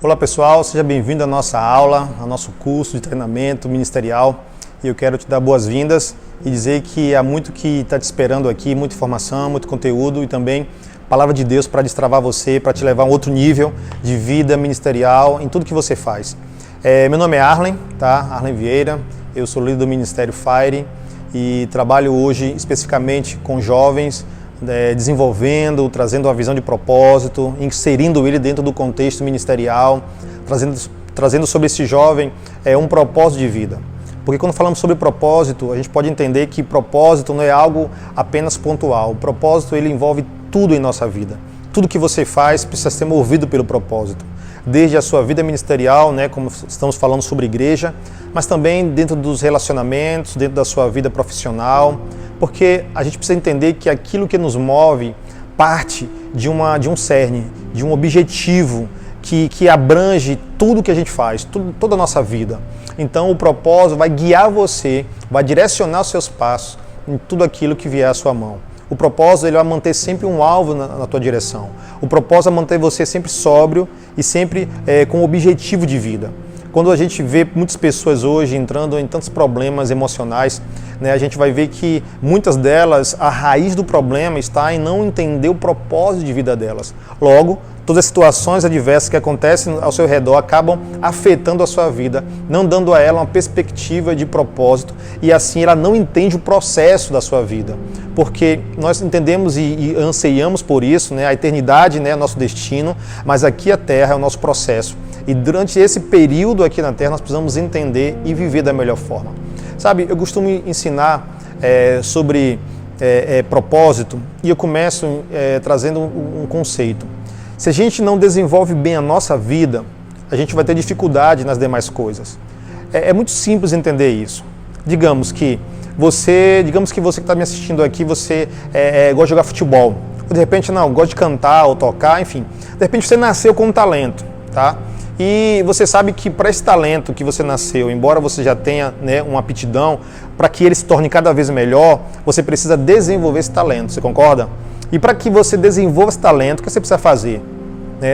Olá pessoal, seja bem-vindo à nossa aula, ao nosso curso de treinamento ministerial. E eu quero te dar boas-vindas e dizer que há muito que está te esperando aqui, muita informação, muito conteúdo e também palavra de Deus para destravar você, para te levar a um outro nível de vida ministerial em tudo que você faz. Meu nome é Arlen, tá? Arlen Vieira, eu sou líder do Ministério Fire e trabalho hoje especificamente com jovens, desenvolvendo, trazendo uma visão de propósito, inserindo ele dentro do contexto ministerial, trazendo sobre esse jovem um propósito de vida. Porque quando falamos sobre propósito, a gente pode entender que propósito não é algo apenas pontual. O propósito ele envolve tudo em nossa vida. Tudo que você faz precisa ser movido pelo propósito. Desde a sua vida ministerial, como estamos falando sobre igreja, mas também dentro dos relacionamentos, dentro da sua vida profissional, porque a gente precisa entender que aquilo que nos move parte de um cerne, de um objetivo que abrange tudo que a gente faz, toda a nossa vida. Então o propósito vai guiar você, vai direcionar os seus passos em tudo aquilo que vier à sua mão. O propósito ele vai manter sempre um alvo na tua direção. O propósito vai manter você sempre sóbrio e sempre com objetivo de vida. Quando a gente vê muitas pessoas hoje entrando em tantos problemas emocionais, a gente vai ver que muitas delas, a raiz do problema está em não entender o propósito de vida delas. Logo, todas as situações adversas que acontecem ao seu redor acabam afetando a sua vida, não dando a ela uma perspectiva de propósito e assim ela não entende o processo da sua vida. Porque nós entendemos e anseiamos por isso, a eternidade é nosso destino, mas aqui a terra é o nosso processo. E durante esse período aqui na terra nós precisamos entender e viver da melhor forma. Sabe, eu costumo ensinar sobre propósito e eu começo trazendo um conceito. Se a gente não desenvolve bem a nossa vida, a gente vai ter dificuldade nas demais coisas. É muito simples entender isso. Digamos que você que está me assistindo aqui, você gosta de jogar futebol. Ou de repente não, gosta de cantar ou tocar, enfim. De repente você nasceu com um talento, tá? E você sabe que para esse talento que você nasceu, embora você já tenha uma aptidão, para que ele se torne cada vez melhor, você precisa desenvolver esse talento, você concorda? E para que você desenvolva esse talento, o que você precisa fazer?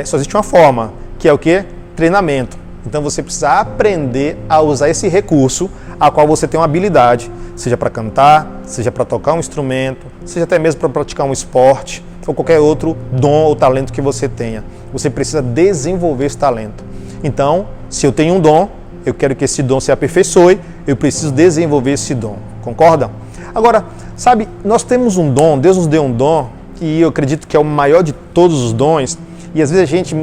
Só existe uma forma, que é o quê? Treinamento. Então você precisa aprender a usar esse recurso a qual você tem uma habilidade, seja para cantar, seja para tocar um instrumento, seja até mesmo para praticar um esporte ou qualquer outro dom ou talento que você tenha. Você precisa desenvolver esse talento. Então, se eu tenho um dom, eu quero que esse dom se aperfeiçoe, eu preciso desenvolver esse dom. Concorda? Agora, sabe, nós temos um dom, Deus nos deu um dom, e eu acredito que é o maior de todos os dons, e às vezes a gente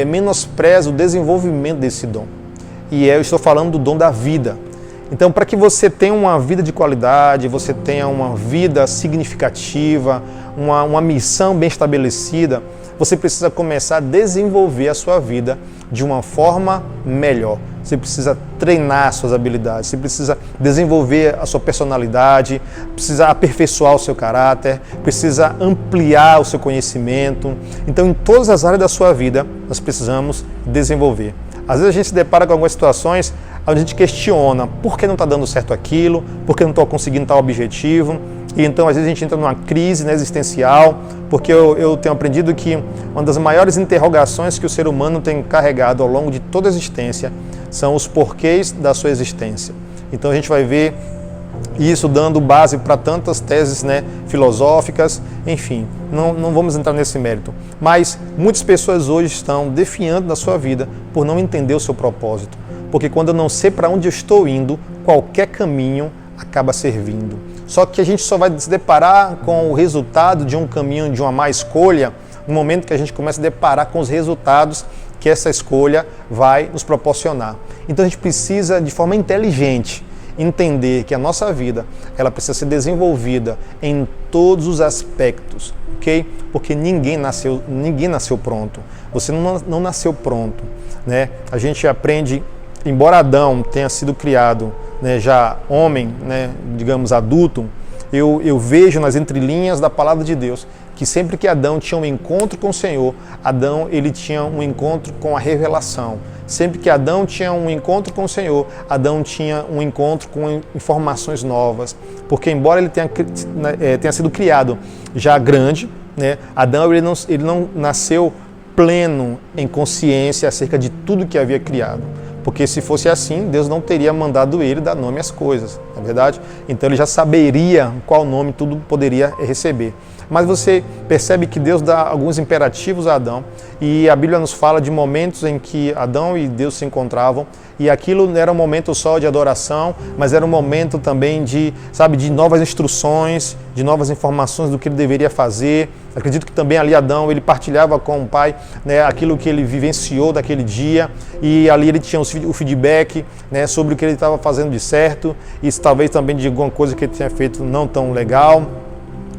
menospreza o desenvolvimento desse dom. E eu estou falando do dom da vida. Então, para que você tenha uma vida de qualidade, você tenha uma vida significativa, uma missão bem estabelecida, você precisa começar a desenvolver a sua vida de uma forma melhor. Você precisa treinar suas habilidades, você precisa desenvolver a sua personalidade, precisa aperfeiçoar o seu caráter, precisa ampliar o seu conhecimento. Então, em todas as áreas da sua vida, nós precisamos desenvolver. Às vezes a gente se depara com algumas situações onde a gente questiona por que não está dando certo aquilo, por que não estou conseguindo tal objetivo. E então, às vezes, a gente entra numa crise existencial, porque eu tenho aprendido que uma das maiores interrogações que o ser humano tem carregado ao longo de toda a existência são os porquês da sua existência. Então, a gente vai ver isso dando base para tantas teses filosóficas, enfim, não vamos entrar nesse mérito. Mas muitas pessoas hoje estão definhando na sua vida por não entender o seu propósito. Porque quando eu não sei para onde eu estou indo, qualquer caminho acaba servindo. Só que a gente só vai se deparar com o resultado de um caminho, de uma má escolha, no momento que a gente começa a deparar com os resultados que essa escolha vai nos proporcionar. Então a gente precisa, de forma inteligente, entender que a nossa vida ela precisa ser desenvolvida em todos os aspectos, ok? Porque ninguém nasceu pronto. Você não nasceu pronto, A gente aprende, embora Adão tenha sido criado já homem, digamos adulto, eu vejo nas entrelinhas da palavra de Deus que sempre que Adão tinha um encontro com o Senhor, Adão ele tinha um encontro com a revelação. Sempre que Adão tinha um encontro com o Senhor, Adão tinha um encontro com informações novas. Porque embora ele tenha sido criado já grande, Adão ele não nasceu pleno em consciência acerca de tudo que havia criado. Porque se fosse assim, Deus não teria mandado ele dar nome às coisas, não é verdade? Então ele já saberia qual nome tudo poderia receber. Mas você percebe que Deus dá alguns imperativos a Adão, e a Bíblia nos fala de momentos em que Adão e Deus se encontravam, e aquilo era um momento só de adoração, mas era um momento também de novas instruções, de novas informações do que ele deveria fazer. Acredito que também ali Adão, ele partilhava com o pai, né, aquilo que ele vivenciou daquele dia, e ali ele tinha o feedback, né, sobre o que ele estava fazendo de certo, e talvez também de alguma coisa que ele tinha feito não tão legal.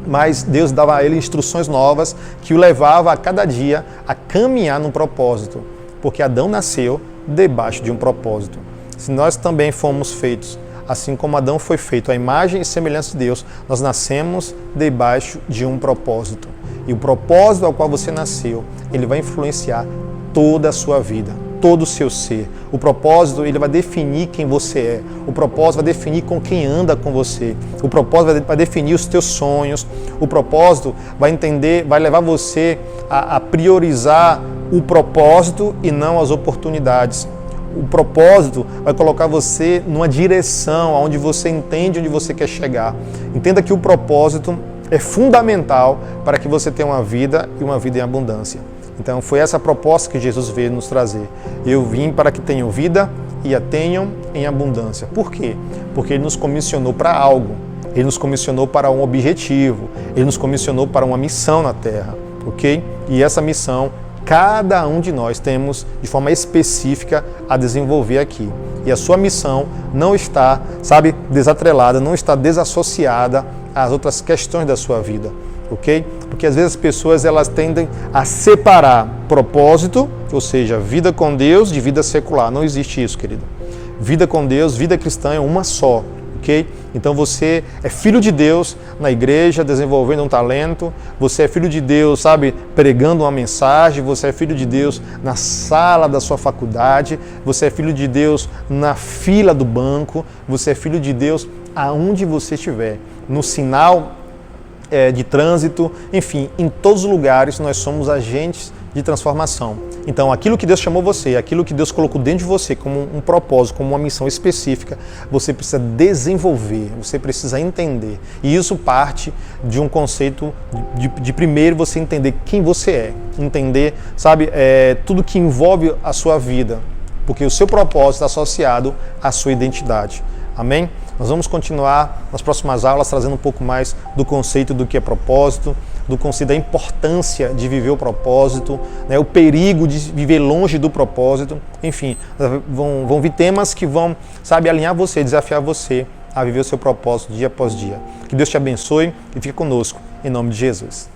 Mas Deus dava a ele instruções novas que o levava a cada dia a caminhar num propósito, porque Adão nasceu debaixo de um propósito. Se nós também fomos feitos, assim como Adão foi feito à imagem e semelhança de Deus, nós nascemos debaixo de um propósito. E o propósito ao qual você nasceu, ele vai influenciar toda a sua vida, todo o seu ser. O propósito, ele vai definir quem você é. O propósito vai definir com quem anda com você. O propósito vai definir os teus sonhos. O propósito vai levar você a priorizar o propósito e não as oportunidades. O propósito vai colocar você numa direção onde você entende onde você quer chegar. Entenda que o propósito é fundamental para que você tenha uma vida e uma vida em abundância. Então foi essa a proposta que Jesus veio nos trazer. Eu vim para que tenham vida e a tenham em abundância. Por quê? Porque Ele nos comissionou para algo. Ele nos comissionou para um objetivo. Ele nos comissionou para uma missão na Terra. Ok? E essa missão, cada um de nós temos de forma específica a desenvolver aqui. E a sua missão não está, desatrelada, não está desassociada às outras questões da sua vida. Ok? Porque às vezes as pessoas elas tendem a separar propósito, ou seja, vida com Deus, de vida secular. Não existe isso, querido. Vida com Deus, vida cristã é uma só. Ok? Então você é filho de Deus na igreja, desenvolvendo um talento. Você é filho de Deus, pregando uma mensagem. Você é filho de Deus na sala da sua faculdade. Você é filho de Deus na fila do banco. Você é filho de Deus aonde você estiver. No sinal de trânsito, enfim, em todos os lugares nós somos agentes de transformação. Então, aquilo que Deus chamou você, aquilo que Deus colocou dentro de você como um propósito, como uma missão específica, você precisa desenvolver, você precisa entender. E isso parte de um conceito de primeiro você entender quem você é, entender, tudo que envolve a sua vida, porque o seu propósito está associado à sua identidade. Amém? Nós vamos continuar nas próximas aulas trazendo um pouco mais do conceito do que é propósito, do conceito da importância de viver o propósito, né, o perigo de viver longe do propósito. Enfim, vão vir temas que vão, alinhar você, desafiar você a viver o seu propósito dia após dia. Que Deus te abençoe e fique conosco, em nome de Jesus.